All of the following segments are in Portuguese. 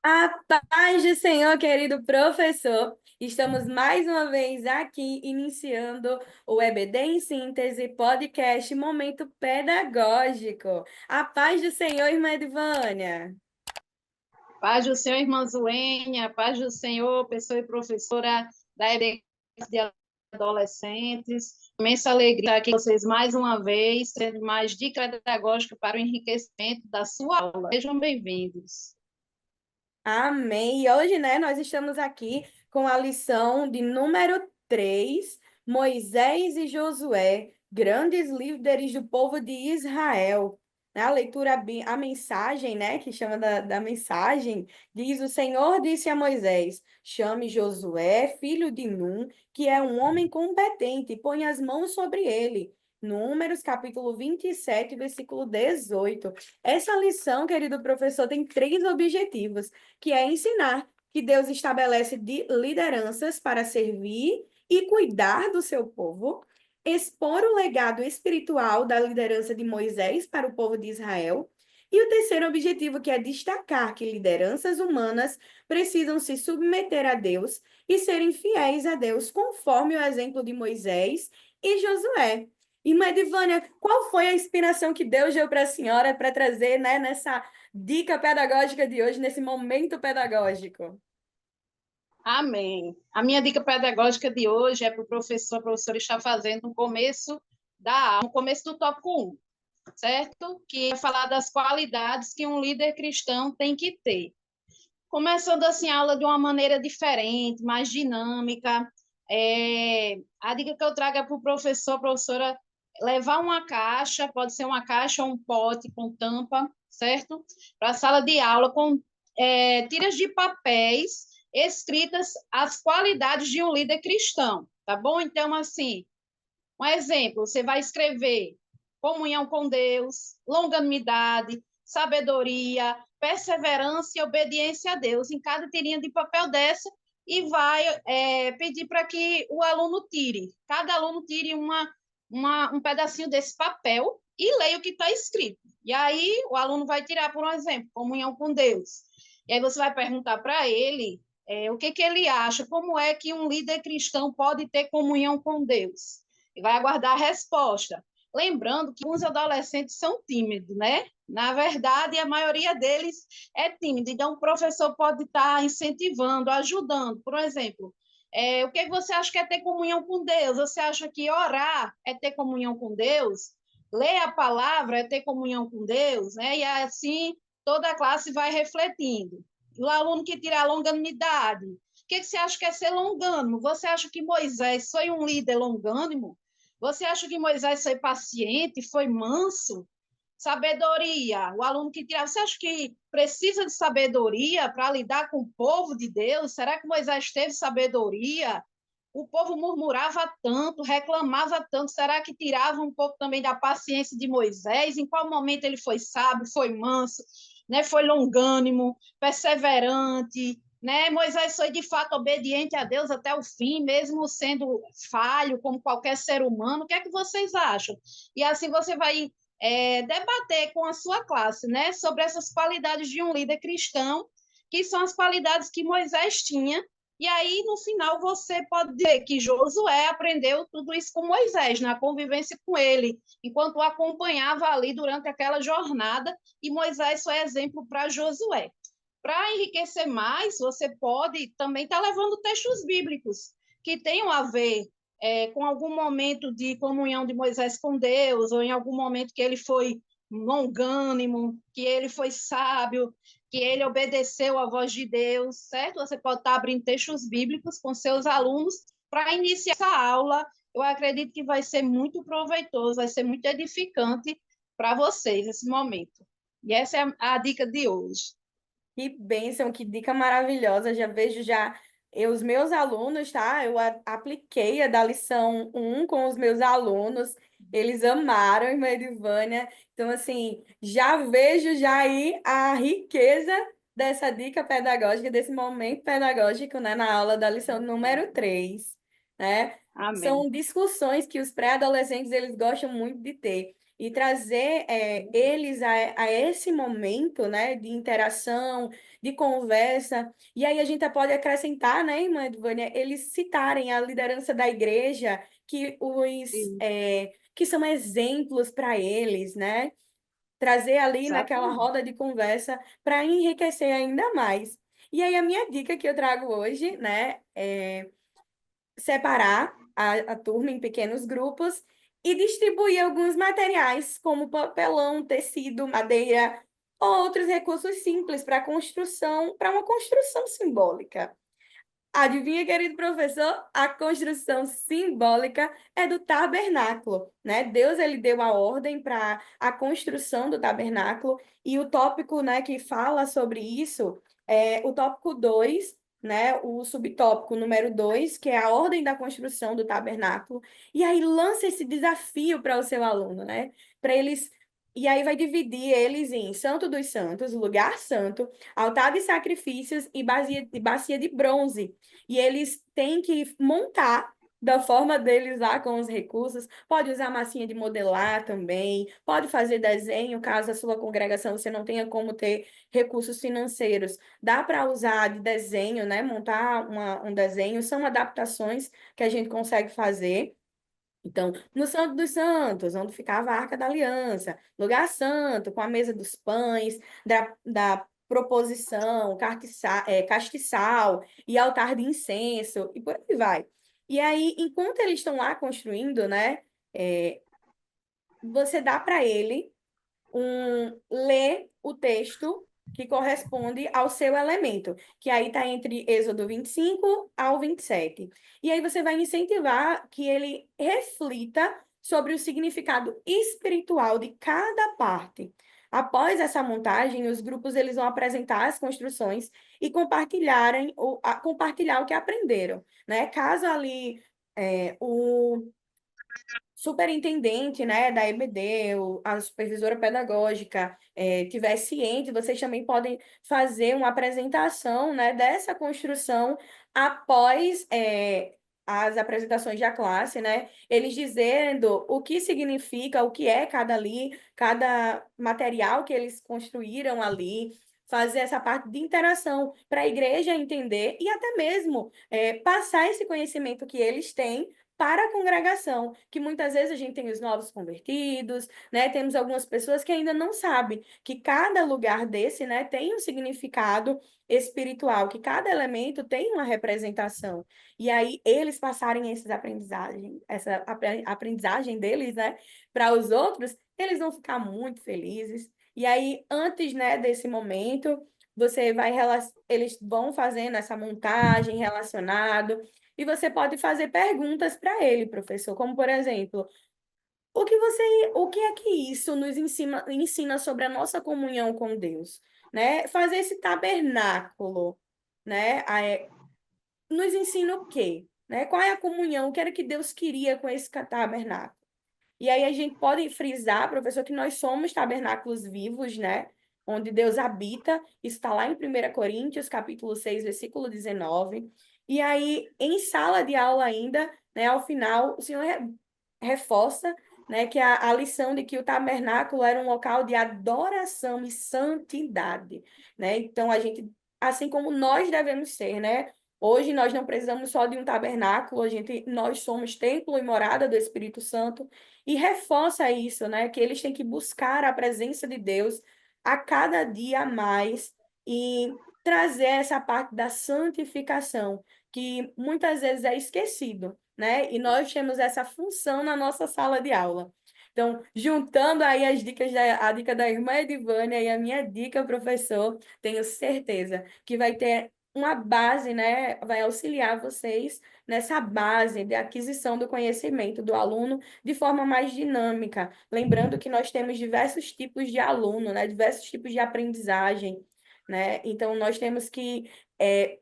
A paz do Senhor, querido professor. Estamos mais uma vez aqui iniciando o EBD em Síntese podcast Momento Pedagógico. A paz do Senhor, irmã Edvânia. Paz do Senhor, irmã Zuênia, paz do Senhor, pessoa e professora da EBD de Adolescentes. Imensa alegria estar aqui com vocês mais uma vez, tendo mais dica pedagógica para o enriquecimento da sua aula. Sejam bem-vindos. Amém. E hoje, né, nós estamos aqui com a lição de número 3, Moisés e Josué, grandes líderes do povo de Israel. A leitura, a mensagem, né, que chama da mensagem, diz: O Senhor disse a Moisés: chame Josué, filho de Num, que é um homem competente, e põe as mãos sobre ele. Números, capítulo 27, versículo 18. Essa lição, querido professor, tem três objetivos, que é ensinar que Deus estabelece lideranças para servir e cuidar do seu povo, expor o legado espiritual da liderança de Moisés para o povo de Israel, e o terceiro objetivo, que é destacar que lideranças humanas precisam se submeter a Deus e serem fiéis a Deus, conforme o exemplo de Moisés e Josué. Irmã Edvânia, qual foi a inspiração que Deus deu para a senhora para trazer, né, nessa dica pedagógica de hoje, nesse momento pedagógico? Amém. A minha dica pedagógica de hoje é para o professor, a professora está fazendo no começo da aula, no começo do tópico 1, certo? Que é falar das qualidades que um líder cristão tem que ter. Começando assim a aula de uma maneira diferente, mais dinâmica. A dica que eu trago é para o professor, a professora, levar uma caixa, pode ser uma caixa ou um pote com tampa, certo? Para a sala de aula com tiras de papéis escritas as qualidades de um líder cristão, tá bom? Então, assim, um exemplo, você vai escrever comunhão com Deus, longanimidade, sabedoria, perseverança e obediência a Deus em cada tirinha de papel dessa e vai pedir para que o aluno tire. Cada aluno tire um pedacinho desse papel e leia o que está escrito. E aí o aluno vai tirar, por um exemplo, comunhão com Deus. E aí você vai perguntar para ele o que, que ele acha, como é que um líder cristão pode ter comunhão com Deus e vai aguardar a resposta. Lembrando que os adolescentes são tímidos, né? Na verdade, a maioria deles é tímido. Então, o professor pode estar incentivando, ajudando. Por exemplo, o que você acha que é ter comunhão com Deus? Você acha que orar é ter comunhão com Deus? Ler a palavra é ter comunhão com Deus? Né? E assim, toda a classe vai refletindo. O aluno que tira a longanimidade, o que você acha que é ser longânimo? Você acha que Moisés foi um líder longânimo? Você acha que Moisés foi paciente, foi manso? Sabedoria, o aluno que tira. Você acha que precisa de sabedoria para lidar com o povo de Deus? Será que Moisés teve sabedoria? O povo murmurava tanto, reclamava tanto. Será que tirava um pouco também da paciência de Moisés? Em qual momento ele foi sábio, foi manso, né? Foi longânimo, perseverante, né? Moisés foi de fato obediente a Deus até o fim, mesmo sendo falho, como qualquer ser humano. O que é que vocês acham? E assim você vai debater com a sua classe, né, sobre essas qualidades de um líder cristão, que são as qualidades que Moisés tinha. E aí, no final, você pode dizer que Josué aprendeu tudo isso com Moisés, na convivência com ele, enquanto o acompanhava ali durante aquela jornada, e Moisés foi exemplo para Josué. Para enriquecer mais, você pode também estar levando textos bíblicos que tenham a ver com algum momento de comunhão de Moisés com Deus, ou em algum momento que ele foi longânimo, que ele foi sábio, que ele obedeceu à voz de Deus, certo? Você pode estar abrindo textos bíblicos com seus alunos para iniciar essa aula. Eu acredito que vai ser muito proveitoso, vai ser muito edificante para vocês esse momento. E essa é a dica de hoje. Que bênção, que dica maravilhosa. Já vejo os meus alunos, tá? Eu apliquei a da lição 1 com os meus alunos. Eles amaram, irmã Edivânia. Então, assim, já vejo já aí a riqueza dessa dica pedagógica, desse momento pedagógico, né, na aula da lição número 3, né? Amém. São discussões que os pré-adolescentes eles gostam muito de ter. e trazer eles a esse momento, né, de interação, de conversa. E aí a gente pode acrescentar, né, irmã Edvânia, eles citarem a liderança da igreja, que são exemplos para eles, né? Trazer ali naquela Exatamente. roda de conversa para enriquecer ainda mais. E aí a minha dica que eu trago hoje, né, é separar a turma em pequenos grupos e distribuir alguns materiais, como papelão, tecido, madeira, ou outros recursos simples para construção, para uma construção simbólica. Adivinha, querido professor? A construção simbólica é do tabernáculo, né? Deus ele deu a ordem para a construção do tabernáculo e o tópico, né, que fala sobre isso é o tópico 2, né? O subtópico número 2, que é a ordem da construção do tabernáculo. E aí lança esse desafio para o seu aluno, né? Para eles E aí vai dividir eles em Santo dos Santos, lugar santo, altar de sacrifícios e bacia de bronze. E eles têm que montar da forma deles lá com os recursos. Pode usar massinha de modelar também, pode fazer desenho, caso a sua congregação você não tenha como ter recursos financeiros. Dá para usar de desenho, né? Montar um desenho, são adaptações que a gente consegue fazer. Então, no Santo dos Santos, onde ficava a Arca da Aliança, lugar santo, com a mesa dos pães, da proposição, castiçal e altar de incenso, e por aí vai. E aí, enquanto eles estão lá construindo, né, você dá para ele ler o texto que corresponde ao seu elemento, que aí está entre Êxodo 25 ao 27. E aí você vai incentivar que ele reflita sobre o significado espiritual de cada parte. Após essa montagem, os grupos eles vão apresentar as construções e compartilhar o que aprenderam, né? Caso ali o superintendente, né, da EBD, a supervisora pedagógica, tiver ciente, vocês também podem fazer uma apresentação, né, dessa construção após as apresentações da classe, né, eles dizendo o que significa, o que é cada material que eles construíram ali, fazer essa parte de interação para a igreja entender e até mesmo passar esse conhecimento que eles têm para a congregação, que muitas vezes a gente tem os novos convertidos, né? Temos algumas pessoas que ainda não sabem que cada lugar desse, né, tem um significado espiritual, que cada elemento tem uma representação. E aí eles passarem essa aprendizagem deles, né, para os outros, eles vão ficar muito felizes. E aí, antes, né, desse momento, eles vão fazendo essa montagem relacionado e você pode fazer perguntas para ele, professor, como por exemplo, o que é que isso nos ensina sobre a nossa comunhão com Deus, né? Fazer esse tabernáculo, né? Nos ensina o quê? Né? Qual é a comunhão? O que era que Deus queria com esse tabernáculo? E aí a gente pode frisar, professor, que nós somos tabernáculos vivos, né? Onde Deus habita. Isso está lá em 1 Coríntios, capítulo 6 versículo 19. E aí, em sala de aula ainda, né, ao final, o Senhor reforça, né, que a lição de que o tabernáculo era um local de adoração e santidade, né? Então, assim como nós devemos ser, né? Hoje nós não precisamos só de um tabernáculo, nós somos templo e morada do Espírito Santo, e reforça isso, né? Que eles têm que buscar a presença de Deus a cada dia mais e trazer essa parte da santificação, que muitas vezes é esquecido, né? E nós temos essa função na nossa sala de aula. Então, juntando aí a dica da irmã Edivânia e a minha dica, professor, tenho certeza que vai ter uma base, né? Vai auxiliar vocês nessa base de aquisição do conhecimento do aluno de forma mais dinâmica. Lembrando que nós temos diversos tipos de aluno, né? Diversos tipos de aprendizagem, né? Então, nós temos que,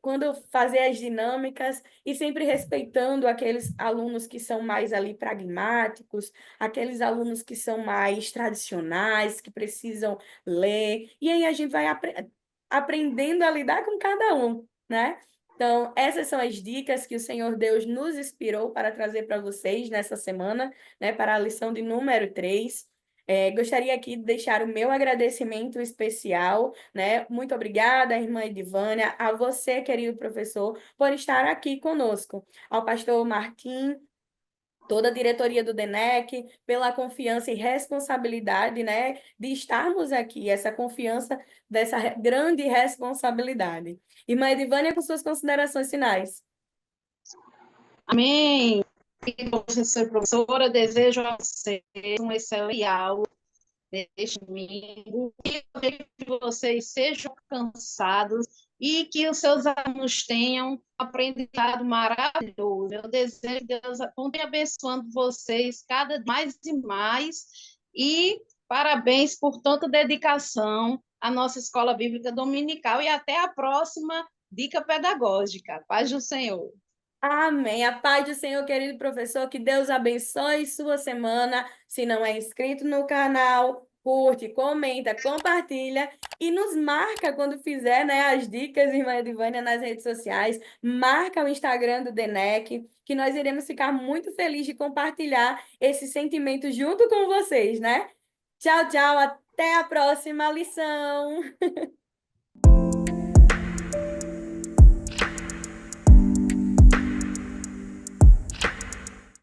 quando fazer as dinâmicas, e sempre respeitando aqueles alunos que são mais ali pragmáticos, aqueles alunos que são mais tradicionais, que precisam ler, e aí a gente vai aprendendo a lidar com cada um, né? Então, essas são as dicas que o Senhor Deus nos inspirou para trazer para vocês nessa semana, né, para a lição de número 3. Gostaria aqui de deixar o meu agradecimento especial, né? Muito obrigada, irmã Edivânia, a você, querido professor, por estar aqui conosco, ao pastor Martim, toda a diretoria do DENEC, pela confiança e responsabilidade, né, de estarmos aqui, essa confiança dessa grande responsabilidade. Irmã Edivânia, com suas considerações finais. Amém. Professor e professora, desejo a vocês um excelente aula neste domingo, que vocês sejam cansados e que os seus alunos tenham um aprendizado maravilhoso. Eu desejo que Deus continue abençoando vocês cada dia mais e mais, e parabéns por tanta dedicação à nossa Escola Bíblica Dominical, e até a próxima dica pedagógica. Paz do Senhor. Amém. A paz do Senhor, querido professor, que Deus abençoe sua semana. Se não é inscrito no canal, curte, comenta, compartilha e nos marca quando fizer, né, as dicas, irmã Edivânia, nas redes sociais. Marca o Instagram do DENEC, que nós iremos ficar muito felizes de compartilhar esse sentimento junto com vocês, né? Tchau, tchau. Até a próxima lição.